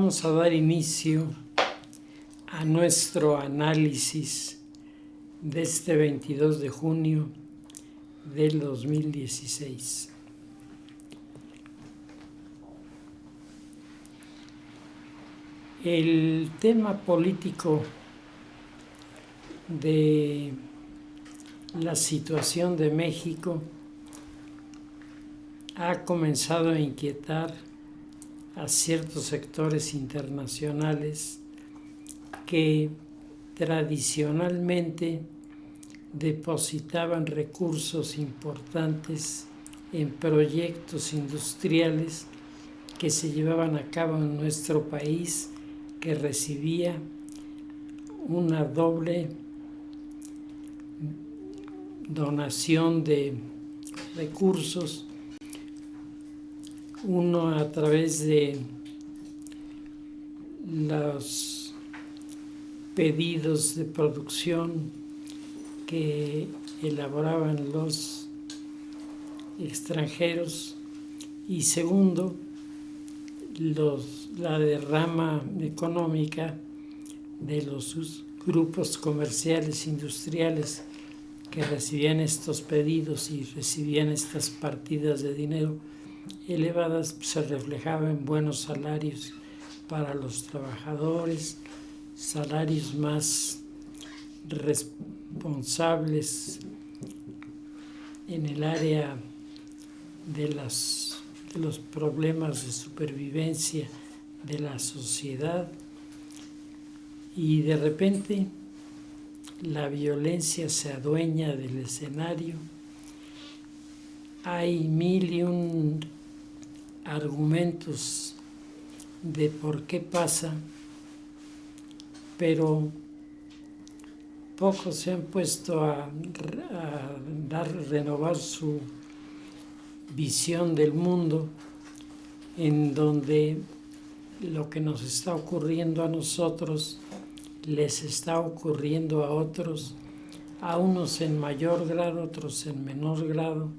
Vamos a dar inicio a nuestro análisis de este 22 de junio del 2016. El tema político de la situación de México ha comenzado a inquietar a ciertos sectores internacionales que tradicionalmente depositaban recursos importantes en proyectos industriales que se llevaban a cabo en nuestro país, que recibía una doble donación de recursos, uno a través de los pedidos de producción que elaboraban los extranjeros, y segundo, la derrama económica de los grupos comerciales industriales que recibían estos pedidos y recibían estas partidas de dinero elevadas. Se reflejaba en buenos salarios para los trabajadores, salarios más responsables en el área de los problemas de supervivencia de la sociedad, y de repente la violencia se adueña del escenario. Hay mil y un argumentos de por qué pasa, pero pocos se han puesto a renovar su visión del mundo, en donde lo que nos está ocurriendo a nosotros les está ocurriendo a otros, a unos en mayor grado, otros en menor grado,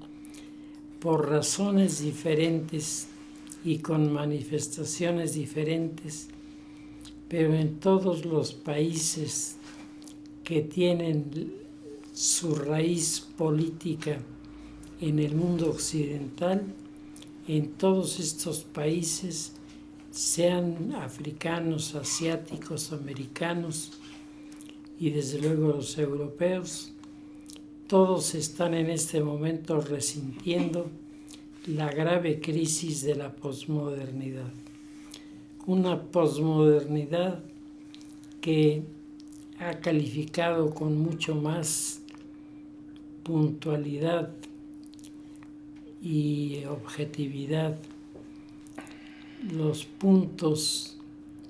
por razones diferentes y con manifestaciones diferentes, pero en todos los países que tienen su raíz política en el mundo occidental, en todos estos países, sean africanos, asiáticos, americanos y desde luego los europeos, todos están en este momento resintiendo la grave crisis de la posmodernidad. Una posmodernidad que ha calificado con mucho más puntualidad y objetividad los puntos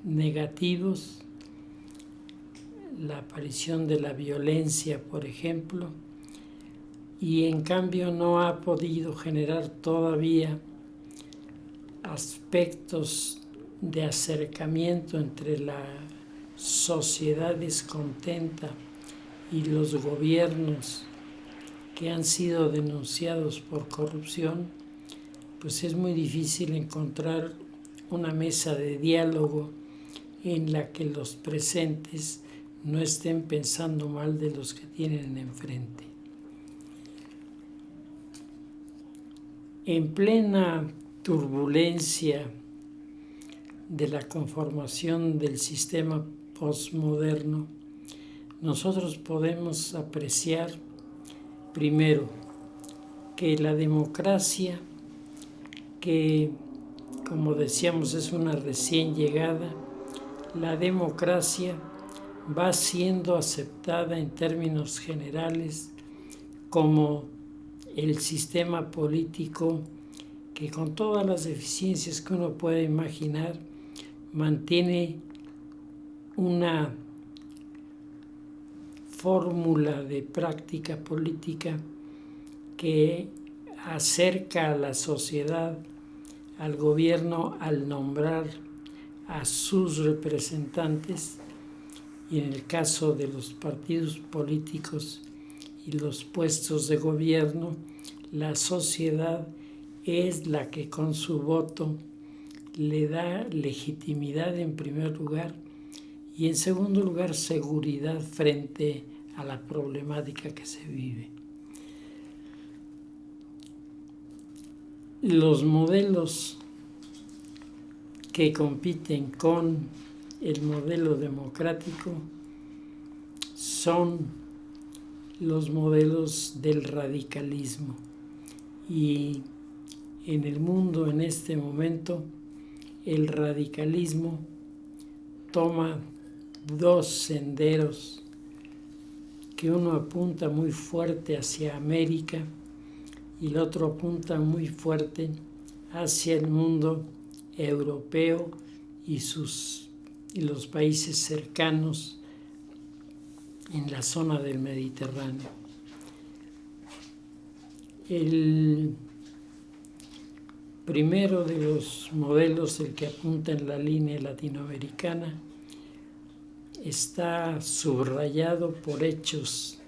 negativos, la aparición de la violencia, por ejemplo, y en cambio no ha podido generar todavía aspectos de acercamiento entre la sociedad descontenta y los gobiernos que han sido denunciados por corrupción. Pues es muy difícil encontrar una mesa de diálogo en la que los presentes no estén pensando mal de los que tienen enfrente. En plena turbulencia de la conformación del sistema postmoderno, nosotros podemos apreciar, primero, que la democracia, que como decíamos es una recién llegada, la democracia va siendo aceptada en términos generales como el sistema político que, con todas las deficiencias que uno puede imaginar, mantiene una fórmula de práctica política que acerca a la sociedad al gobierno al nombrar a sus representantes, y en el caso de los partidos políticos y los puestos de gobierno, la sociedad es la que con su voto le da legitimidad en primer lugar y en segundo lugar seguridad frente a la problemática que se vive. Los modelos que compiten con el modelo democrático son los modelos del radicalismo, y en el mundo en este momento el radicalismo toma dos senderos, que uno apunta muy fuerte hacia América y el otro apunta muy fuerte hacia el mundo europeo y los países cercanos en la zona del Mediterráneo. El primero de los modelos, el que apunta en la línea latinoamericana, está subrayado por hechos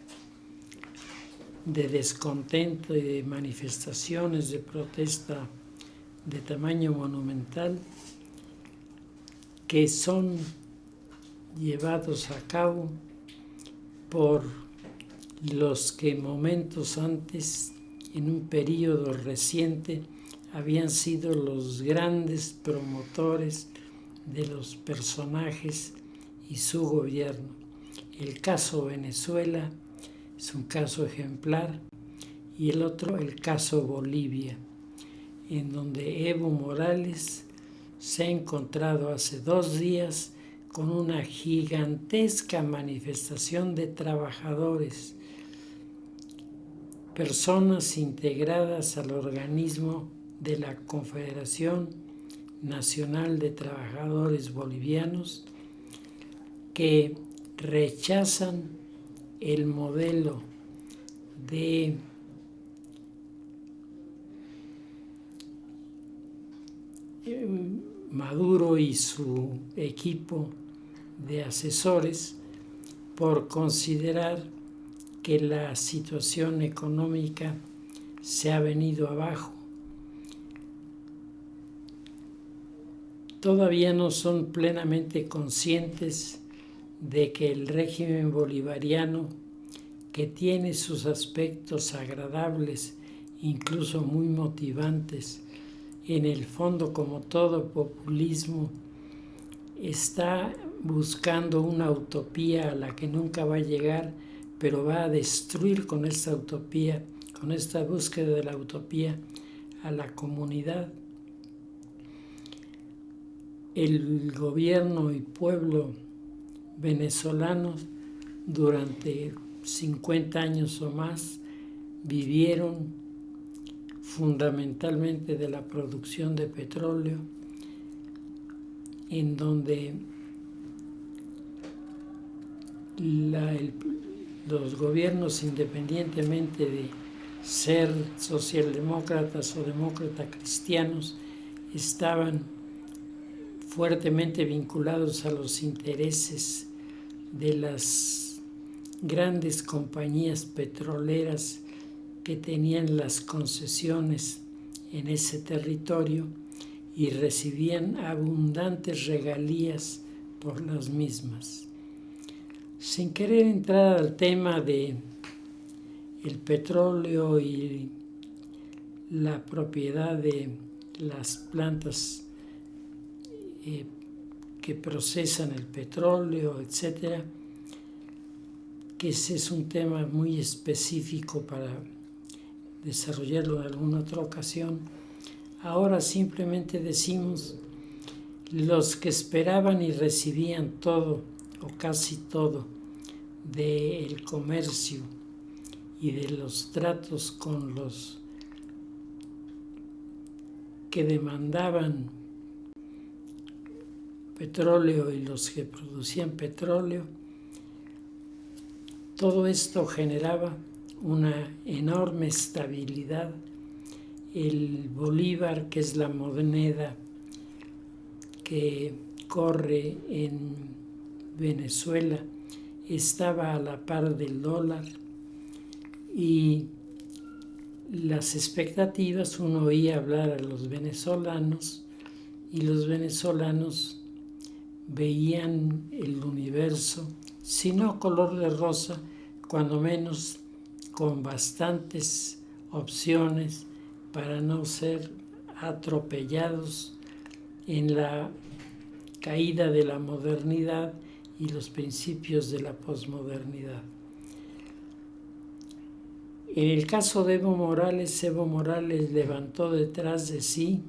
de descontento y de manifestaciones de protesta de tamaño monumental que son llevados a cabo por los que momentos antes, en un periodo reciente, habían sido los grandes promotores de los personajes y su gobierno. El caso Venezuela es un caso ejemplar, y el otro, el caso Bolivia, en donde Evo Morales se ha encontrado hace 2 días con una gigantesca manifestación de trabajadores, personas integradas al organismo de la Confederación Nacional de Trabajadores Bolivianos, que rechazan el modelo de Maduro y su equipo de asesores por considerar que la situación económica se ha venido abajo. Todavía no son plenamente conscientes de que el régimen bolivariano, que tiene sus aspectos agradables, incluso muy motivantes, en el fondo, como todo populismo, está buscando una utopía a la que nunca va a llegar, pero va a destruir con esta utopía, con esta búsqueda de la utopía, a la comunidad. El gobierno y pueblo venezolanos durante 50 años o más vivieron fundamentalmente de la producción de petróleo, en donde los gobiernos, independientemente de ser socialdemócratas o demócratas cristianos, estaban fuertemente vinculados a los intereses de las grandes compañías petroleras que tenían las concesiones en ese territorio y recibían abundantes regalías por las mismas. Sin querer entrar al tema de el petróleo y la propiedad de las plantas que procesan el petróleo, etcétera, que ese es un tema muy específico para desarrollarlo en alguna otra ocasión. Ahora simplemente decimos: los que esperaban y recibían todo o casi todo del comercio y de los tratos con los que demandaban petróleo y los que producían petróleo, todo esto generaba una enorme estabilidad. El bolívar, que es la moneda que corre en Venezuela, estaba a la par del dólar, y las expectativas, uno oía hablar a los venezolanos y los venezolanos veían el universo, si no color de rosa, cuando menos con bastantes opciones para no ser atropellados en la caída de la modernidad y los principios de la posmodernidad. En el caso de Evo Morales levantó detrás de sí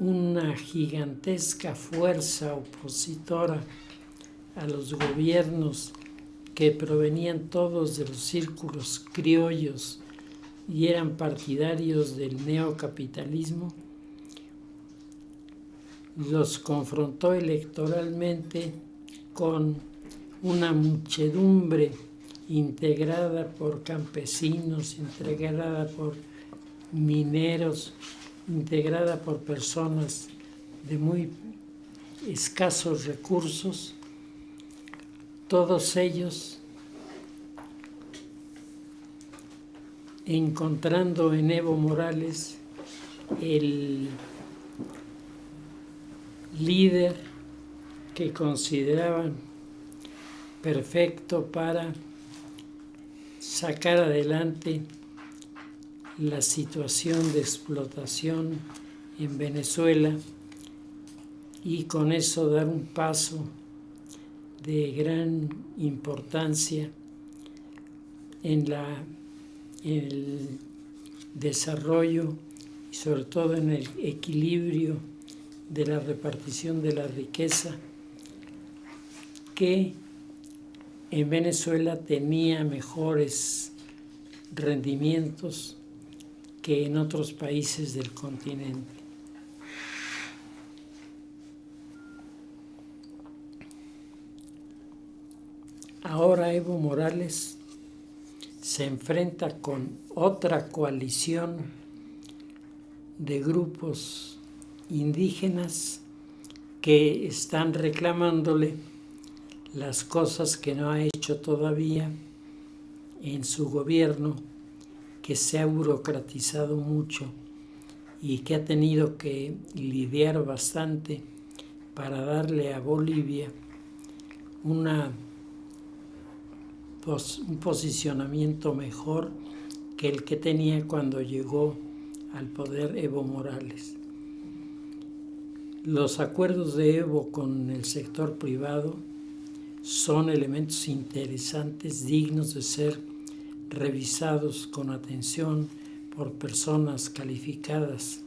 una gigantesca fuerza opositora a los gobiernos que provenían todos de los círculos criollos y eran partidarios del neocapitalismo. Los confrontó electoralmente con una muchedumbre integrada por campesinos, integrada por mineros, integrada por personas de muy escasos recursos, todos ellos encontrando en Evo Morales el líder que consideraban perfecto para sacar adelante la situación de explotación en Venezuela y con eso dar un paso de gran importancia en el desarrollo y sobre todo en el equilibrio de la repartición de la riqueza que en Venezuela tenía mejores rendimientos que en otros países del continente. Ahora Evo Morales se enfrenta con otra coalición de grupos indígenas que están reclamándole las cosas que no ha hecho todavía en su gobierno, que se ha burocratizado mucho y que ha tenido que lidiar bastante para darle a Bolivia un posicionamiento mejor que el que tenía cuando llegó al poder Evo Morales. Los acuerdos de Evo con el sector privado son elementos interesantes, dignos de ser revisados con atención por personas calificadas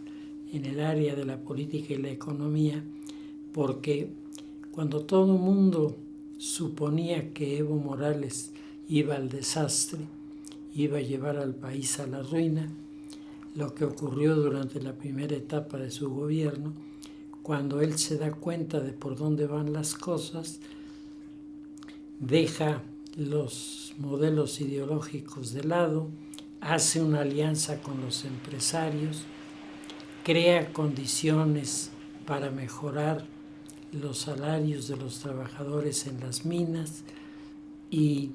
en el área de la política y la economía, porque cuando todo el mundo suponía que Evo Morales iba al desastre, iba a llevar al país a la ruina, lo que ocurrió durante la primera etapa de su gobierno, cuando él se da cuenta de por dónde van las cosas, deja los modelos ideológicos de lado, hace una alianza con los empresarios, crea condiciones para mejorar los salarios de los trabajadores en las minas y,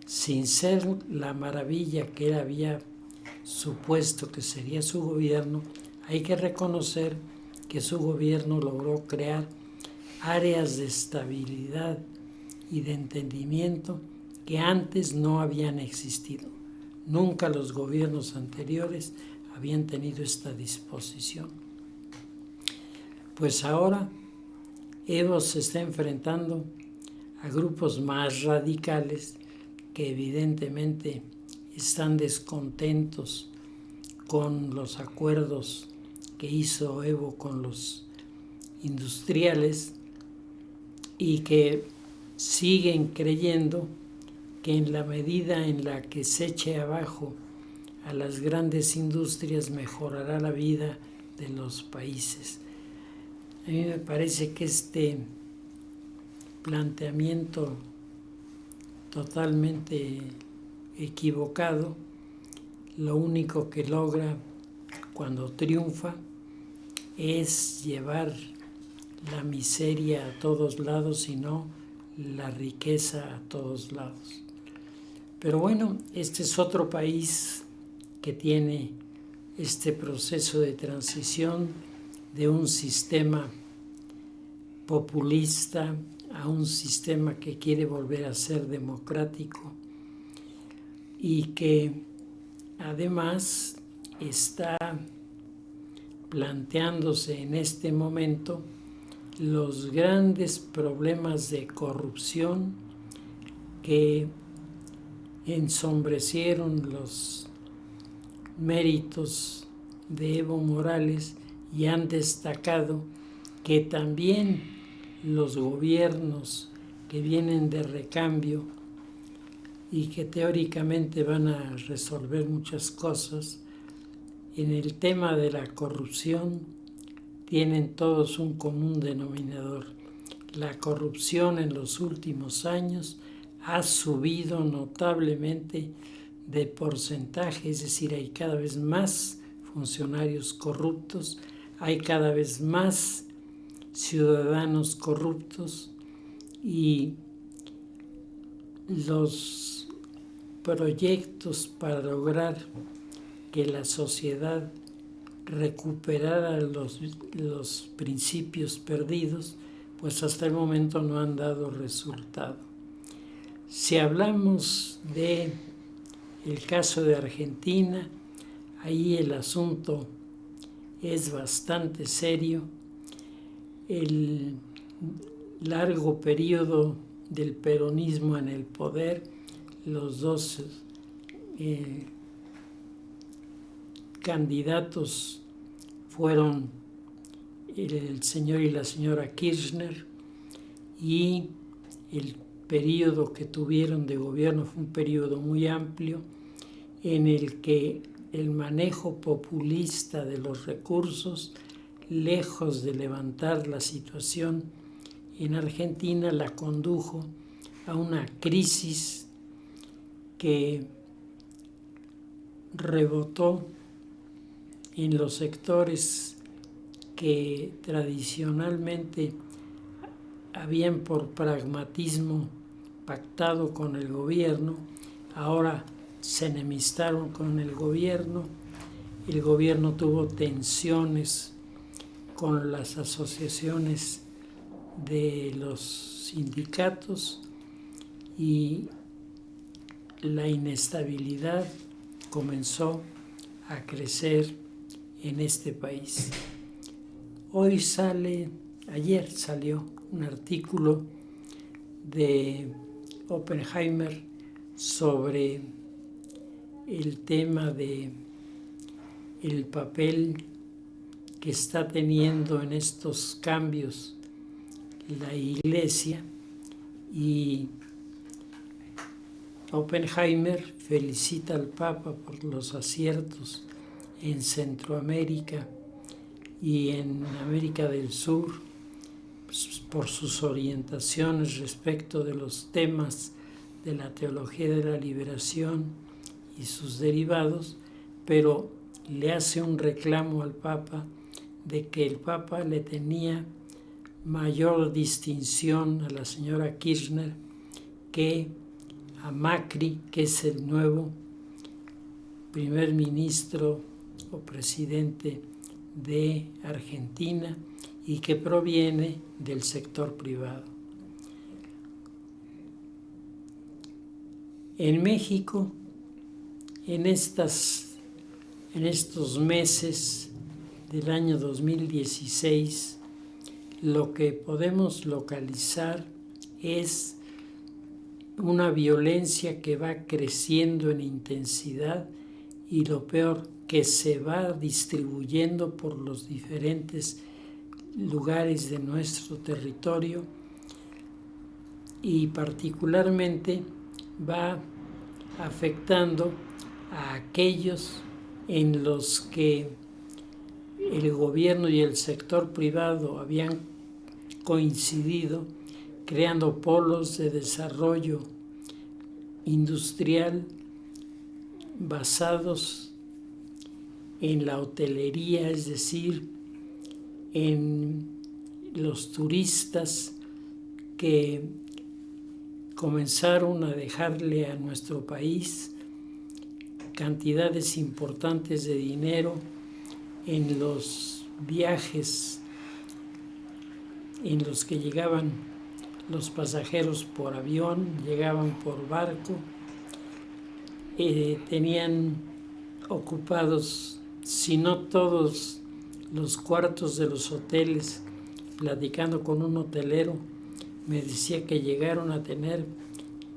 sin ser la maravilla que él había supuesto que sería su gobierno, hay que reconocer que su gobierno logró crear áreas de estabilidad y de entendimiento que antes no habían existido. Nunca los gobiernos anteriores habían tenido esta disposición. Pues ahora Evo se está enfrentando a grupos más radicales que evidentemente están descontentos con los acuerdos que hizo Evo con los industriales y que siguen creyendo que en la medida en la que se eche abajo a las grandes industrias mejorará la vida de los países. A mí me parece que este planteamiento totalmente equivocado, lo único que logra cuando triunfa es llevar la miseria a todos lados y no la riqueza a todos lados. Pero bueno, este es otro país que tiene este proceso de transición de un sistema populista a un sistema que quiere volver a ser democrático y que además está planteándose en este momento los grandes problemas de corrupción que ensombrecieron los méritos de Evo Morales y han destacado que también los gobiernos que vienen de recambio y que teóricamente van a resolver muchas cosas, en el tema de la corrupción tienen todos un común denominador. La corrupción en los últimos años ha subido notablemente de porcentaje, es decir, hay cada vez más funcionarios corruptos, hay cada vez más ciudadanos corruptos y los proyectos para lograr que la sociedad recuperara los principios perdidos, pues hasta el momento no han dado resultado. Si hablamos de el caso de Argentina, ahí el asunto es bastante serio. El largo periodo del peronismo en el poder, los dos candidatos fueron el señor y la señora Kirchner, y el periodo que tuvieron de gobierno fue un periodo muy amplio en el que el manejo populista de los recursos, lejos de levantar la situación en Argentina, la condujo a una crisis que rebotó en los sectores que tradicionalmente habían por pragmatismo pactado con el gobierno, ahora se enemistaron con el gobierno tuvo tensiones con las asociaciones de los sindicatos y la inestabilidad comenzó a crecer en este país. Ayer salió un artículo de Oppenheimer sobre el tema de el papel que está teniendo en estos cambios la Iglesia, y Oppenheimer felicita al Papa por los aciertos en Centroamérica y en América del Sur, por sus orientaciones respecto de los temas de la teología de la liberación y sus derivados, pero le hace un reclamo al Papa de que el Papa le tenía mayor distinción a la señora Kirchner que a Macri, que es el nuevo primer ministro o presidente de Argentina y que proviene del sector privado. En México, en estos meses del año 2016, lo que podemos localizar es una violencia que va creciendo en intensidad y lo peor, que se va distribuyendo por los diferentes lugares de nuestro territorio y particularmente va afectando a aquellos en los que el gobierno y el sector privado habían coincidido creando polos de desarrollo industrial basados en la hotelería, es decir, en los turistas que comenzaron a dejarle a nuestro país cantidades importantes de dinero en los viajes en los que llegaban los pasajeros por avión, llegaban por barco, tenían ocupados, si no todos, los cuartos de los hoteles. Platicando con un hotelero, me decía que llegaron a tener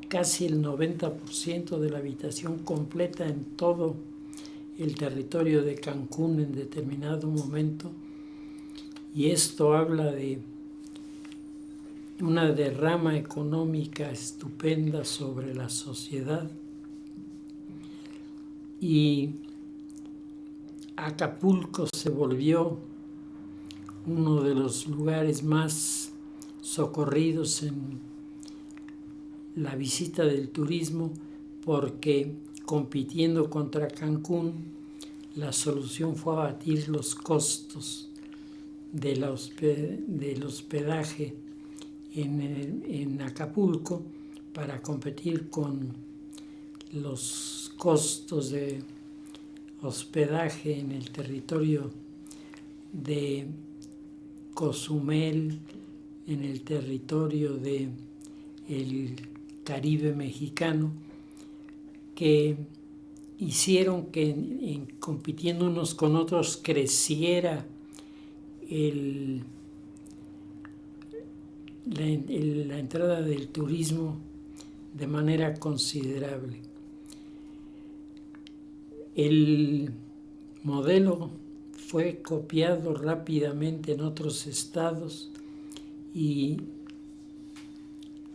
casi el 90% de la habitación completa en todo el territorio de Cancún en determinado momento, y esto habla de una derrama económica estupenda sobre la sociedad. Y Acapulco se volvió uno de los lugares más socorridos en la visita del turismo, porque compitiendo contra Cancún, la solución fue abatir los costos del hospedaje en Acapulco para competir con los costos de hospedaje en el territorio de Cozumel, en el territorio del Caribe mexicano, que hicieron que compitiendo unos con otros creciera la entrada del turismo de manera considerable. El modelo fue copiado rápidamente en otros estados y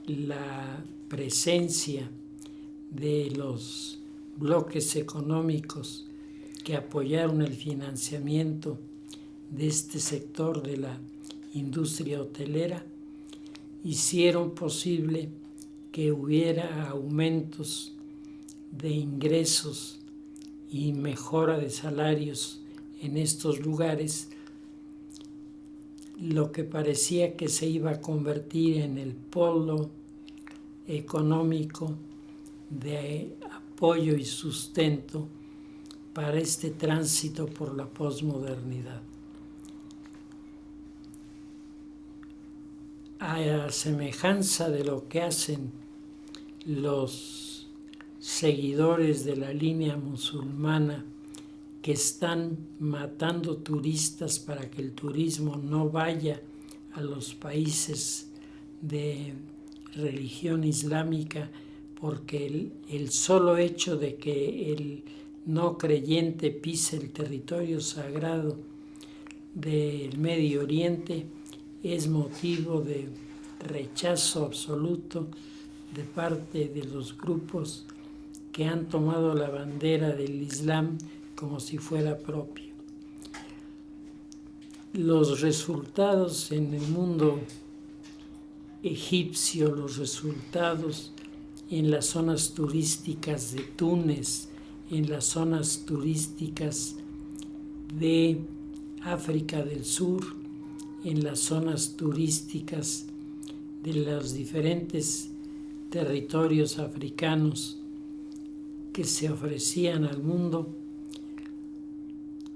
la presencia de los bloques económicos que apoyaron el financiamiento de este sector de la industria hotelera hicieron posible que hubiera aumentos de ingresos y mejora de salarios en estos lugares, lo que parecía que se iba a convertir en el polo económico de apoyo y sustento para este tránsito por la posmodernidad. A semejanza de lo que hacen los seguidores de la línea musulmana, que están matando turistas para que el turismo no vaya a los países de religión islámica, porque el solo hecho de que el no creyente pise el territorio sagrado del Medio Oriente es motivo de rechazo absoluto de parte de los grupos que han tomado la bandera del Islam como si fuera propio. Los resultados en el mundo egipcio, los resultados en las zonas turísticas de Túnez, en las zonas turísticas de África del Sur, en las zonas turísticas de los diferentes territorios africanos que se ofrecían al mundo,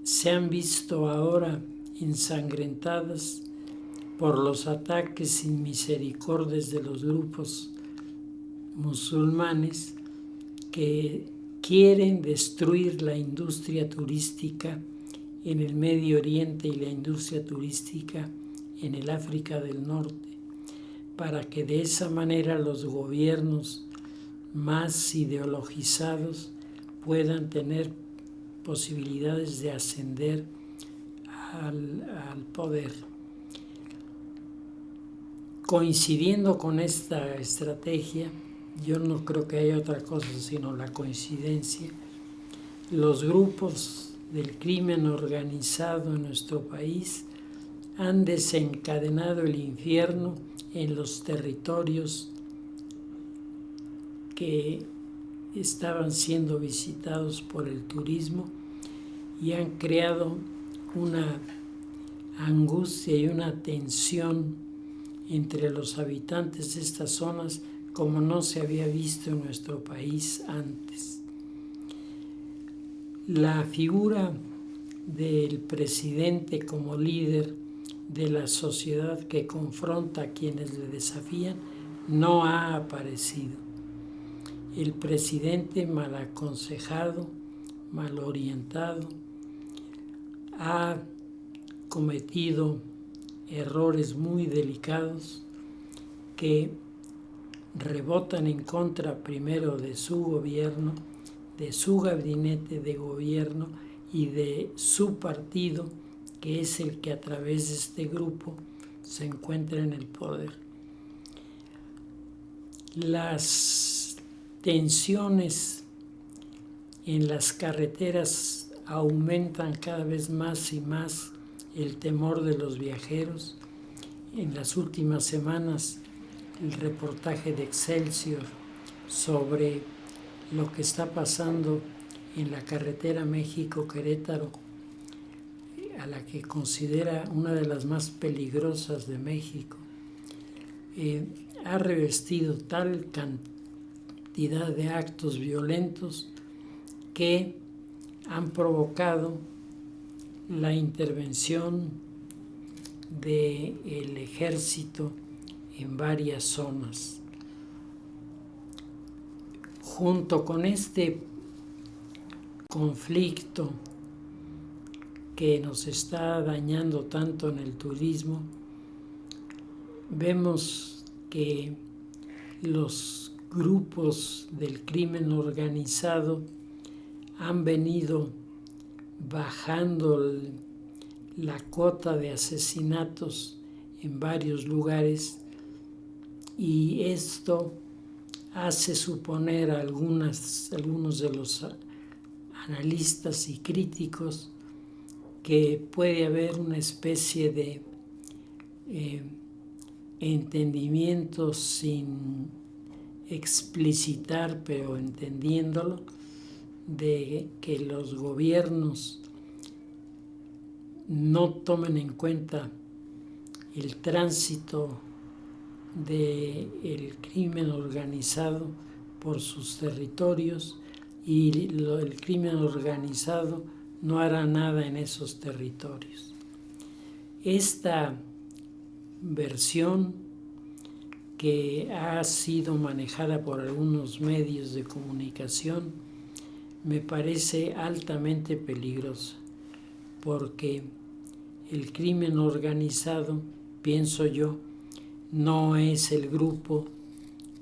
se han visto ahora ensangrentadas por los ataques sin misericordias de los grupos musulmanes que quieren destruir la industria turística en el Medio Oriente y la industria turística en el África del Norte, para que de esa manera los gobiernos más ideologizados puedan tener posibilidades de ascender al poder. Coincidiendo con esta estrategia, yo no creo que haya otra cosa sino la coincidencia, los grupos del crimen organizado en nuestro país han desencadenado el infierno en los territorios que estaban siendo visitados por el turismo y han creado una angustia y una tensión entre los habitantes de estas zonas como no se había visto en nuestro país antes. La figura del presidente como líder de la sociedad que confronta a quienes le desafían no ha aparecido. El presidente mal aconsejado, mal orientado, ha cometido errores muy delicados que rebotan en contra primero de su gobierno, de su gabinete de gobierno y de su partido, que es el que a través de este grupo se encuentra en el poder. Las tensiones en las carreteras aumentan cada vez más y más el temor de los viajeros. En las últimas semanas, el reportaje de Excelsior sobre lo que está pasando en la carretera México-Querétaro, a la que considera una de las más peligrosas de México, ha revestido tal cantidad de actos violentos que han provocado la intervención del ejército en varias zonas. Junto con este conflicto que nos está dañando tanto en el turismo, vemos que los grupos del crimen organizado han venido bajando la cota de asesinatos en varios lugares, y esto hace suponer a algunos de los analistas y críticos que puede haber una especie de entendimiento sin explicitar, pero entendiéndolo, de que los gobiernos no tomen en cuenta el tránsito del crimen organizado por sus territorios, y el crimen organizado no hará nada en esos territorios. Esta versión, que ha sido manejada por algunos medios de comunicación, me parece altamente peligrosa, porque el crimen organizado, pienso yo, no es el grupo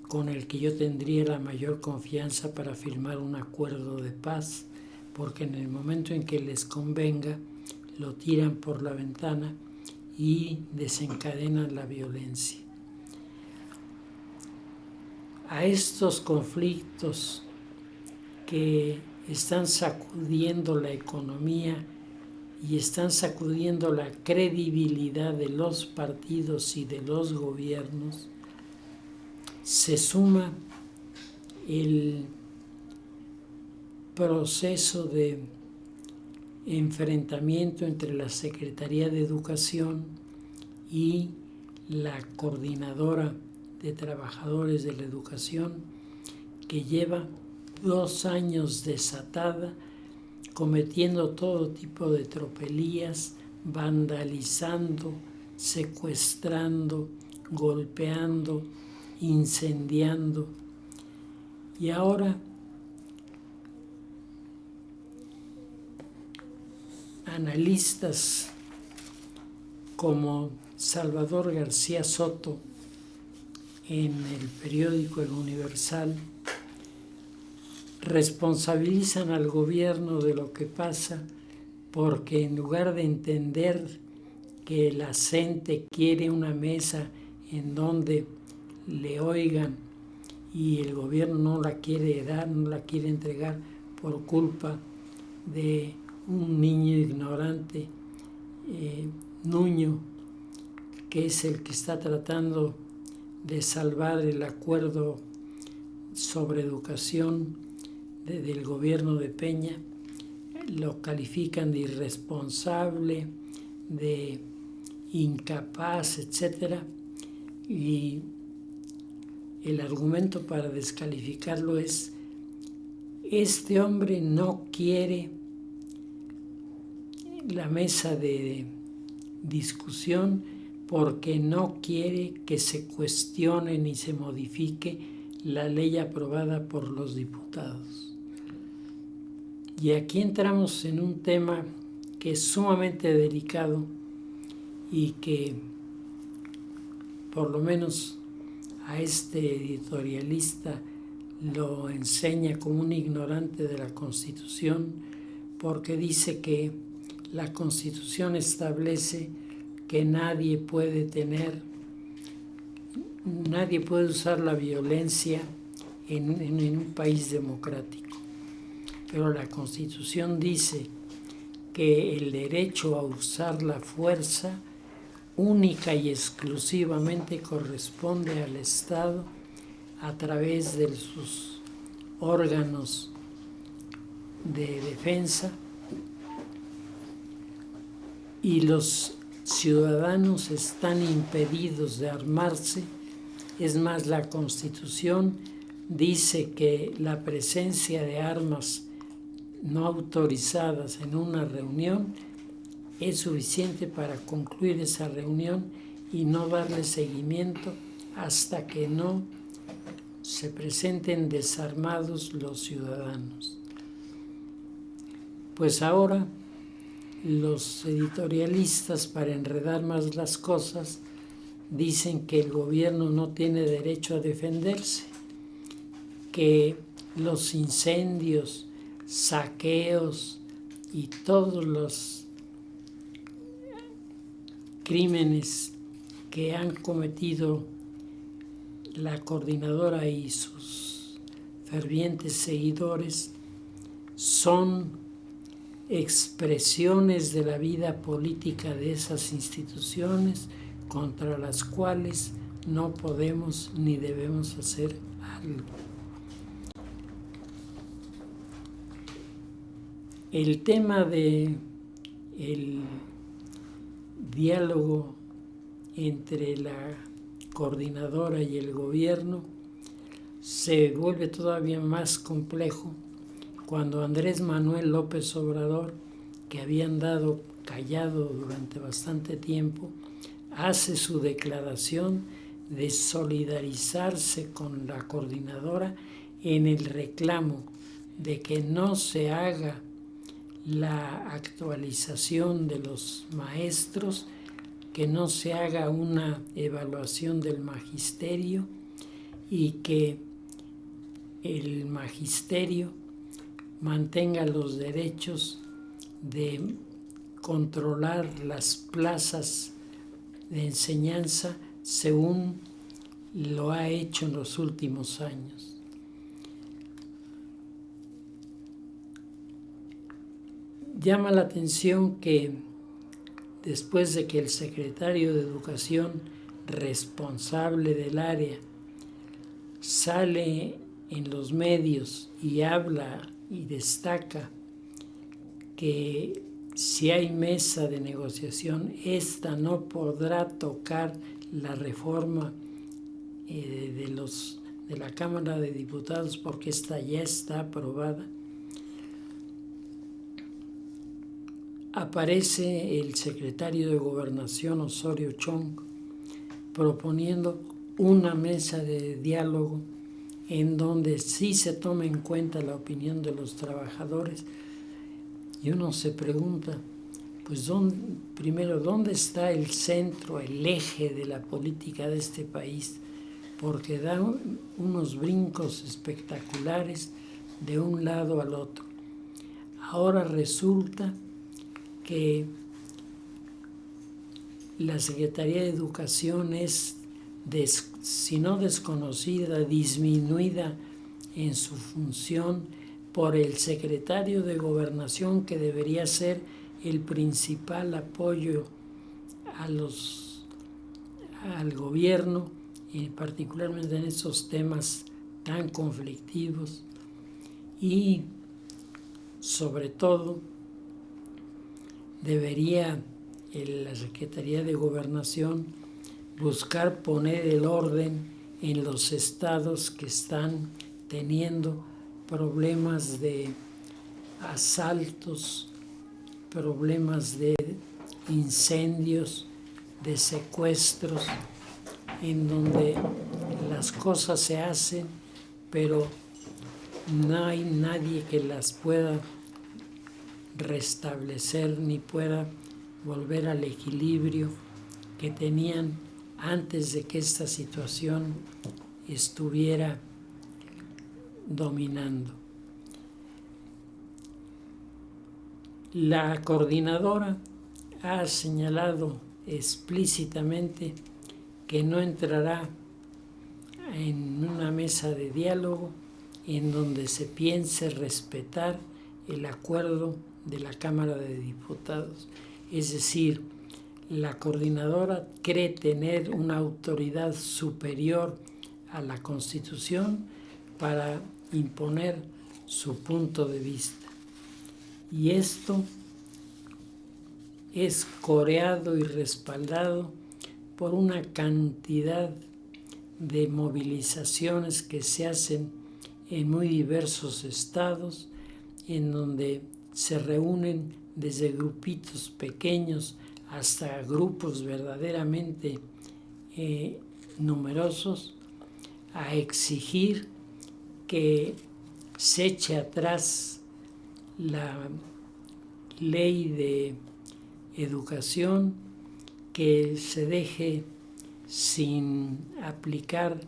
con el que yo tendría la mayor confianza para firmar un acuerdo de paz, porque en el momento en que les convenga, lo tiran por la ventana y desencadenan la violencia. A estos conflictos que están sacudiendo la economía y están sacudiendo la credibilidad de los partidos y de los gobiernos, se suma el proceso de enfrentamiento entre la Secretaría de Educación y la Coordinadora de Trabajadores de la Educación, que lleva 2 años desatada, cometiendo todo tipo de tropelías, vandalizando, secuestrando, golpeando, incendiando. Y ahora analistas como Salvador García Soto en el periódico El Universal responsabilizan al gobierno de lo que pasa, porque en lugar de entender que la gente quiere una mesa en donde le oigan, y el gobierno no la quiere dar, no la quiere entregar por culpa de un niño ignorante, Nuño, que es el que está tratando de salvar el acuerdo sobre educación del gobierno de Peña, lo califican de irresponsable, de incapaz, etc. Y el argumento para descalificarlo es: este hombre no quiere la mesa de discusión porque no quiere que se cuestione ni se modifique la ley aprobada por los diputados. Y aquí entramos en un tema que es sumamente delicado y que por lo menos a este editorialista lo enseña como un ignorante de la Constitución, porque dice que la Constitución establece que nadie puede usar la violencia en un país democrático. Pero la Constitución dice que el derecho a usar la fuerza única y exclusivamente corresponde al Estado a través de sus órganos de defensa, y los ciudadanos están impedidos de armarse. Es más, la Constitución dice que la presencia de armas no autorizadas en una reunión es suficiente para concluir esa reunión y no darle seguimiento hasta que no se presenten desarmados los ciudadanos. Pues ahora los editorialistas, para enredar más las cosas, dicen que el gobierno no tiene derecho a defenderse, que los incendios, saqueos y todos los crímenes que han cometido la coordinadora y sus fervientes seguidores son expresiones de la vida política de esas instituciones contra las cuales no podemos ni debemos hacer algo. El tema de el diálogo entre la coordinadora y el gobierno se vuelve todavía más complejo cuando Andrés Manuel López Obrador, que había andado callado durante bastante tiempo, hace su declaración de solidarizarse con la coordinadora en el reclamo de que no se haga la actualización de los maestros, que no se haga una evaluación del magisterio y que el magisterio mantenga los derechos de controlar las plazas de enseñanza según lo ha hecho en los últimos años. Llama la atención que después de que el secretario de Educación responsable del área sale en los medios y habla y destaca que si hay mesa de negociación, esta no podrá tocar la reforma de la Cámara de Diputados porque esta ya está aprobada. Aparece el secretario de Gobernación, Osorio Chong, proponiendo una mesa de diálogo en donde sí se toma en cuenta la opinión de los trabajadores. Y uno se pregunta, pues primero, ¿dónde está el centro, el eje de la política de este país? Porque da unos brincos espectaculares de un lado al otro. Ahora resulta que la Secretaría de Educación es, si no desconocida, disminuida en su función por el secretario de Gobernación, que debería ser el principal apoyo al gobierno, y particularmente en esos temas tan conflictivos, y sobre todo debería la Secretaría de Gobernación buscar poner el orden en los estados que están teniendo problemas de asaltos, problemas de incendios, de secuestros, en donde las cosas se hacen, pero no hay nadie que las pueda restablecer ni pueda volver al equilibrio que tenían antes de que esta situación estuviera dominando. La coordinadora ha señalado explícitamente que no entrará en una mesa de diálogo en donde se piense respetar el acuerdo de la Cámara de Diputados. Es decir, la coordinadora cree tener una autoridad superior a la Constitución para imponer su punto de vista. Y esto es coreado y respaldado por una cantidad de movilizaciones que se hacen en muy diversos estados, en donde se reúnen desde grupitos pequeños hasta grupos verdaderamente numerosos a exigir que se eche atrás la ley de educación, que se deje sin aplicar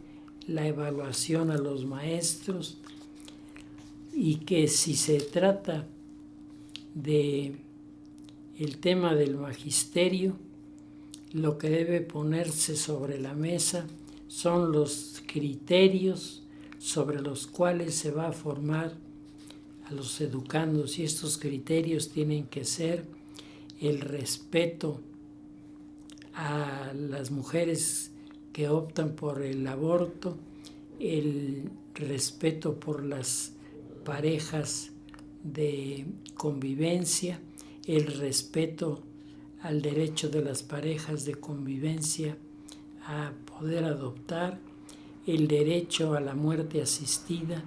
la evaluación a los maestros, y que si se trata de el tema del magisterio, lo que debe ponerse sobre la mesa son los criterios sobre los cuales se va a formar a los educandos, y estos criterios tienen que ser el respeto a las mujeres que optan por el aborto, el respeto por las parejas de convivencia, el respeto al derecho de las parejas de convivencia a poder adoptar, el derecho a la muerte asistida.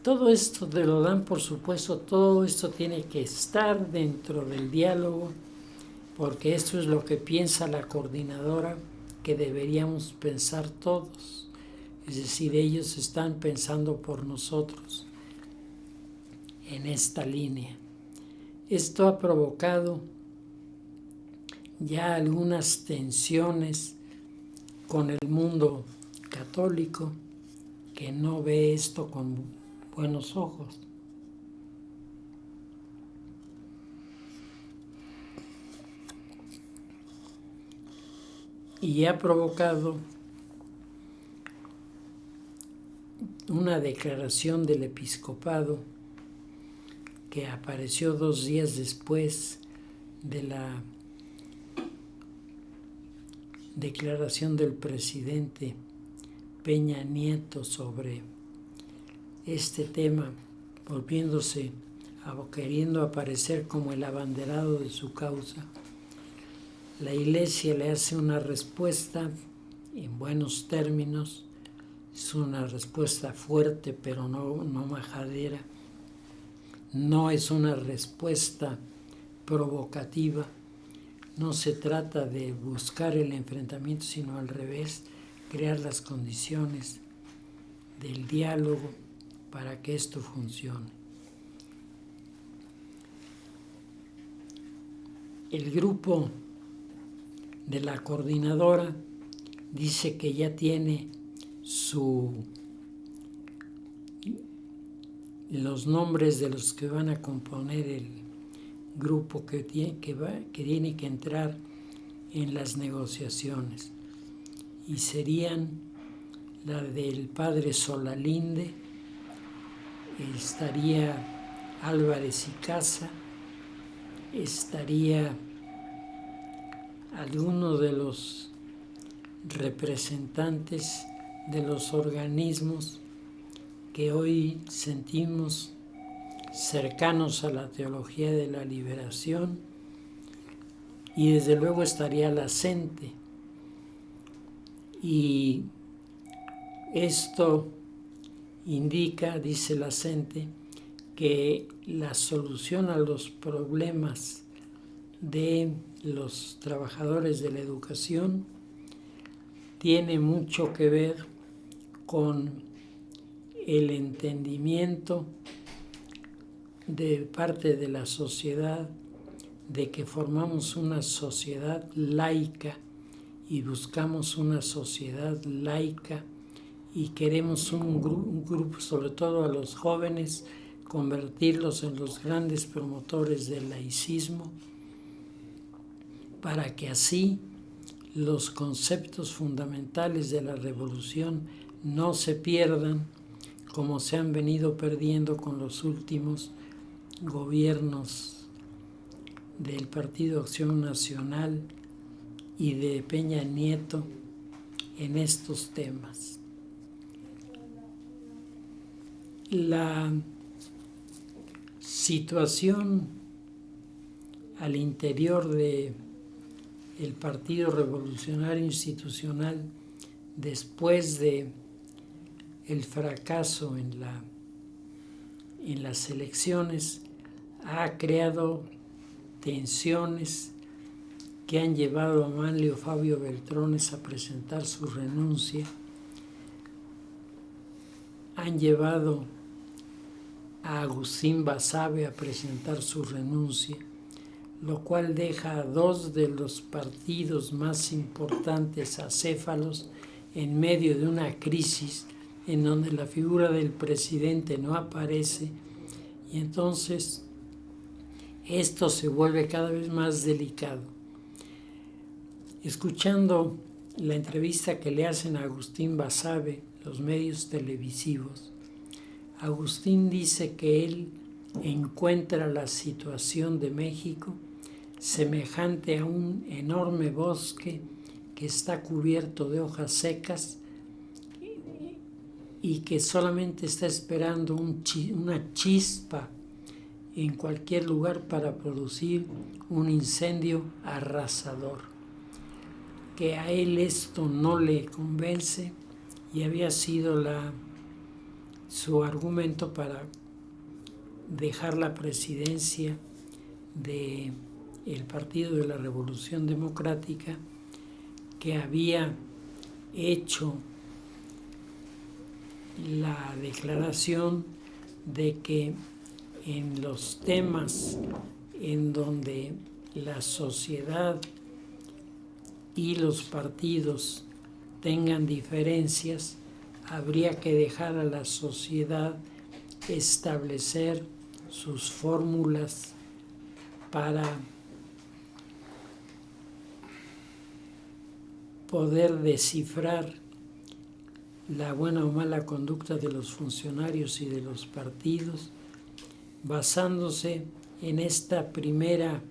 Todo esto te lo dan, por supuesto, todo esto tiene que estar dentro del diálogo, porque esto es lo que piensa la coordinadora que deberíamos pensar todos. Es decir, ellos están pensando por nosotros en esta línea. Esto ha provocado ya algunas tensiones con el mundo católico, que no ve esto con buenos ojos. Y ha provocado una declaración del episcopado que apareció 2 días después de la declaración del presidente Peña Nieto sobre este tema, volviéndose, queriendo aparecer como el abanderado de su causa. La Iglesia le hace una respuesta en buenos términos, es una respuesta fuerte pero no majadera, no es una respuesta provocativa, no se trata de buscar el enfrentamiento, sino al revés, crear las condiciones del diálogo para que esto funcione. El grupo de la coordinadora dice que ya tiene los nombres de los que van a componer el grupo que tiene que entrar en las negociaciones, y serían la del padre Solalinde, estaría Álvarez y Casa, estaría alguno de los representantes de los organismos que hoy sentimos cercanos a la teología de la liberación, y desde luego estaría la CENTE. Y esto indica, dice la CENTE, que la solución a los problemas de los trabajadores de la educación tiene mucho que ver con el entendimiento de parte de la sociedad de que formamos una sociedad laica y buscamos una sociedad laica y queremos un grupo, sobre todo a los jóvenes, convertirlos en los grandes promotores del laicismo, para que así los conceptos fundamentales de la revolución no se pierdan como se han venido perdiendo con los últimos gobiernos del Partido Acción Nacional y de Peña Nieto en estos temas. La situación al interior del Partido Revolucionario Institucional después de el fracaso en las elecciones ha creado tensiones que han llevado a Manlio Fabio Beltrones a presentar su renuncia, han llevado a Agustín Basabe a presentar su renuncia, lo cual deja a dos de los partidos más importantes acéfalos en medio de una crisis en donde la figura del presidente no aparece, y entonces esto se vuelve cada vez más delicado. Escuchando la entrevista que le hacen a Agustín Basabe, los medios televisivos, Agustín dice que él encuentra la situación de México semejante a un enorme bosque que está cubierto de hojas secas y que solamente está esperando una chispa en cualquier lugar para producir un incendio arrasador. Que a él esto no le convence y había sido su argumento para dejar la presidencia del Partido de la Revolución Democrática, que había hecho la declaración de que en los temas en donde la sociedad y los partidos tengan diferencias, habría que dejar a la sociedad establecer sus fórmulas para poder descifrar la buena o mala conducta de los funcionarios y de los partidos, basándose en esta primera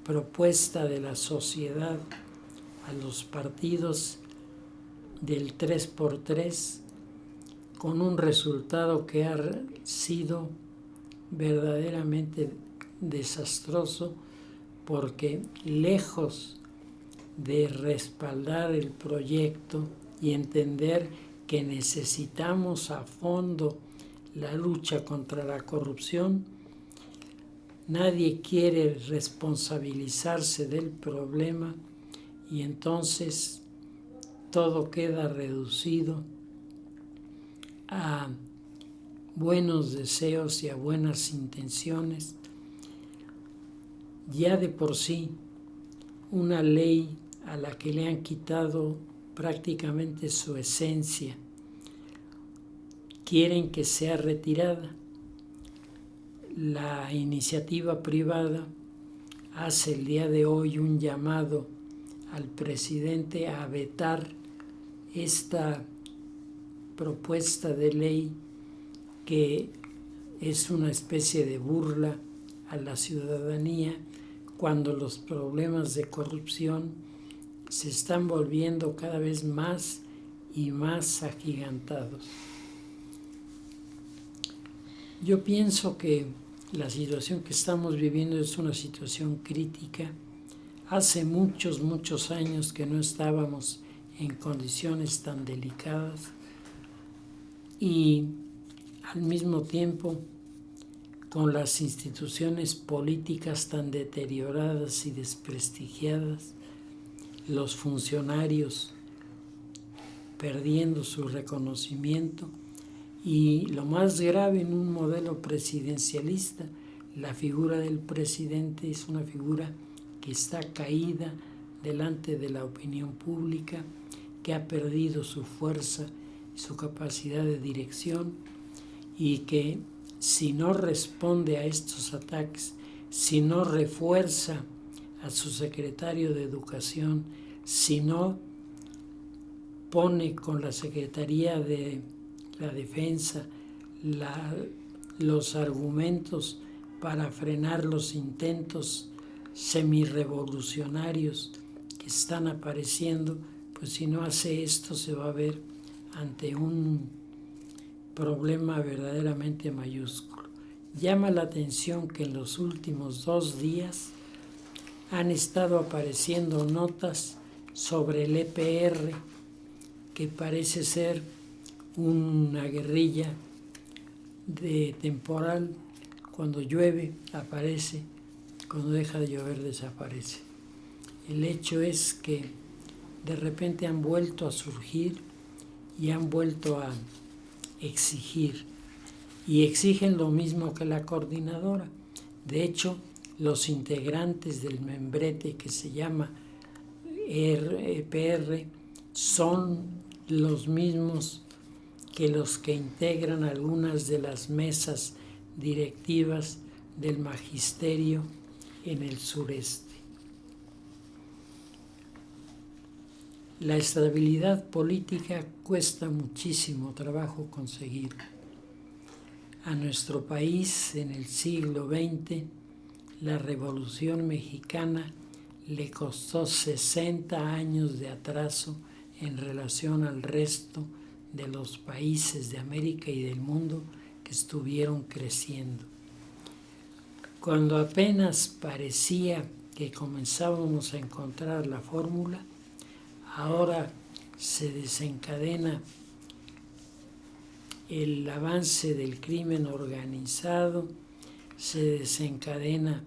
propuesta de la sociedad a los partidos del 3x3, con un resultado que ha sido verdaderamente desastroso, porque lejos de respaldar el proyecto y entender que necesitamos a fondo la lucha contra la corrupción, nadie quiere responsabilizarse del problema y entonces todo queda reducido a buenos deseos y a buenas intenciones. Ya de por sí, una ley a la que le han quitado prácticamente su esencia, quieren que sea retirada. La iniciativa privada hace el día de hoy un llamado al presidente a vetar esta propuesta de ley que es una especie de burla a la ciudadanía cuando los problemas de corrupción se están volviendo cada vez más y más agigantados. Yo pienso que la situación que estamos viviendo es una situación crítica. Hace muchos años que no estábamos en condiciones tan delicadas y al mismo tiempo con las instituciones políticas tan deterioradas y desprestigiadas, los funcionarios perdiendo su reconocimiento y, lo más grave, en un modelo presidencialista, la figura del presidente es una figura que está caída delante de la opinión pública, que ha perdido su fuerza y su capacidad de dirección, y que si no responde a estos ataques, si no refuerza a su secretario de Educación, si no pone con la Secretaría de la Defensa los argumentos para frenar los intentos semirrevolucionarios que están apareciendo, pues si no hace esto se va a ver ante un problema verdaderamente mayúsculo. Llama la atención que en los últimos 2 días han estado apareciendo notas sobre el EPR, que parece ser una guerrilla de temporal. Cuando llueve aparece, cuando deja de llover desaparece. El hecho es que de repente han vuelto a surgir y han vuelto a exigir, y exigen lo mismo que la coordinadora. De hecho, los integrantes del membrete que se llama EPR son los mismos que los que integran algunas de las mesas directivas del magisterio en el sureste. La estabilidad política cuesta muchísimo trabajo conseguir. A nuestro país en el siglo XX, la Revolución Mexicana le costó 60 años de atraso en relación al resto de los países de América y del mundo que estuvieron creciendo. Cuando apenas parecía que comenzábamos a encontrar la fórmula, ahora se desencadena el avance del crimen organizado, se desencadena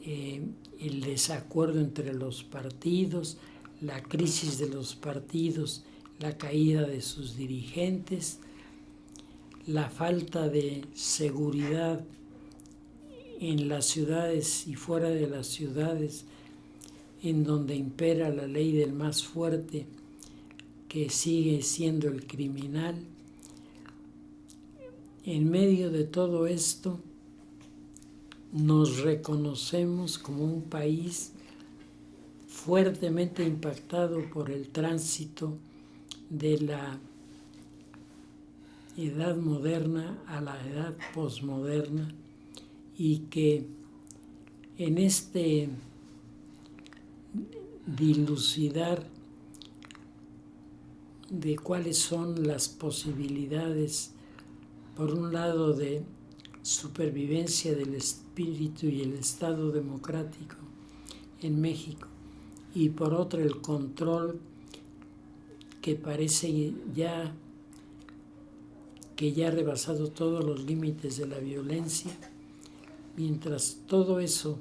el desacuerdo entre los partidos, la crisis de los partidos, la caída de sus dirigentes, la falta de seguridad en las ciudades y fuera de las ciudades, en donde impera la ley del más fuerte, que sigue siendo el criminal. En medio de todo esto, nos reconocemos como un país fuertemente impactado por el tránsito de la edad moderna a la edad posmoderna, y que en este dilucidar de cuáles son las posibilidades, por un lado, de supervivencia del espíritu y el Estado democrático en México, y por otro el control que parece ya ha rebasado todos los límites de la violencia. Mientras todo eso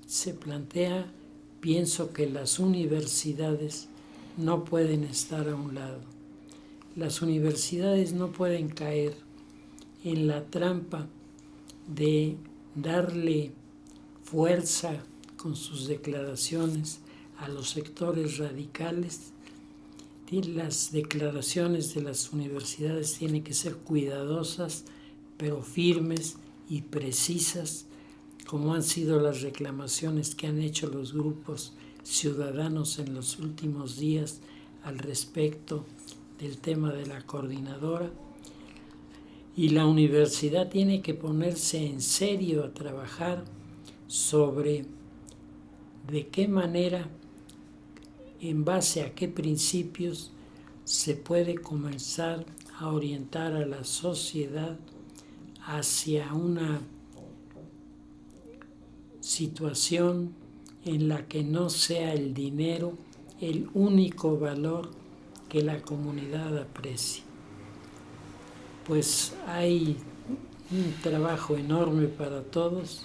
se plantea, pienso que las universidades no pueden estar a un lado. Las universidades no pueden caer en la trampa de darle fuerza con sus declaraciones a los sectores radicales. Las declaraciones de las universidades tienen que ser cuidadosas, pero firmes y precisas, como han sido las reclamaciones que han hecho los grupos ciudadanos en los últimos días al respecto del tema de la coordinadora. Y la universidad tiene que ponerse en serio a trabajar sobre de qué manera, en base a qué principios, se puede comenzar a orientar a la sociedad hacia una situación en la que no sea el dinero el único valor que la comunidad aprecie. pues hay un trabajo enorme para todos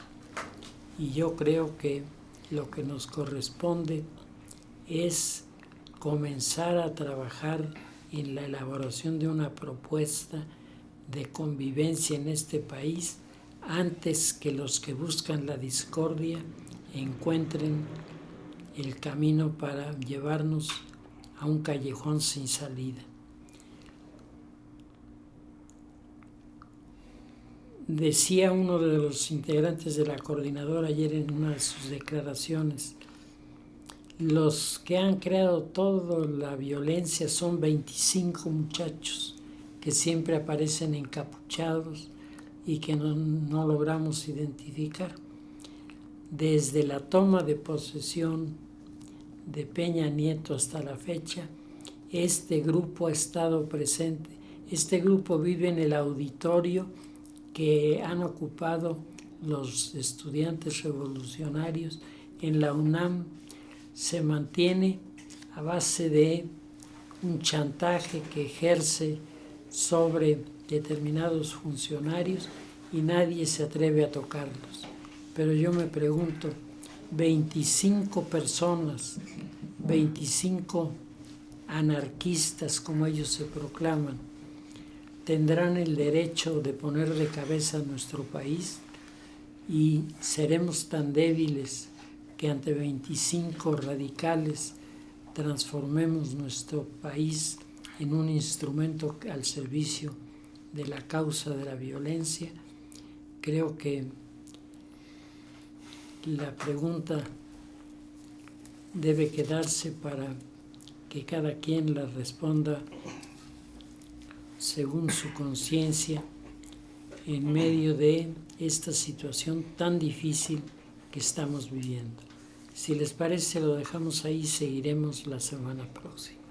y yo creo que lo que nos corresponde es comenzar a trabajar en la elaboración de una propuesta de convivencia en este país antes que los que buscan la discordia encuentren el camino para llevarnos a un callejón sin salida. Decía uno de los integrantes de la coordinadora ayer en una de sus declaraciones: los que han creado toda la violencia son 25 muchachos que siempre aparecen encapuchados y que no logramos identificar. Desde la toma de posesión de Peña Nieto hasta la fecha, este grupo ha estado presente. Este grupo vive en el auditorio que han ocupado los estudiantes revolucionarios en la UNAM. Se mantiene a base de un chantaje que ejerce sobre determinados funcionarios y nadie se atreve a tocarlos. Pero yo me pregunto, 25 personas, 25 anarquistas como ellos se proclaman, ¿tendrán el derecho de poner de cabeza a nuestro país? ¿Y seremos tan débiles que ante 25 radicales transformemos nuestro país en un instrumento al servicio de la causa de la violencia? Creo que la pregunta debe quedarse para que cada quien la responda según su conciencia en medio de esta situación tan difícil que estamos viviendo. Si les parece, lo dejamos ahí y seguiremos la semana próxima.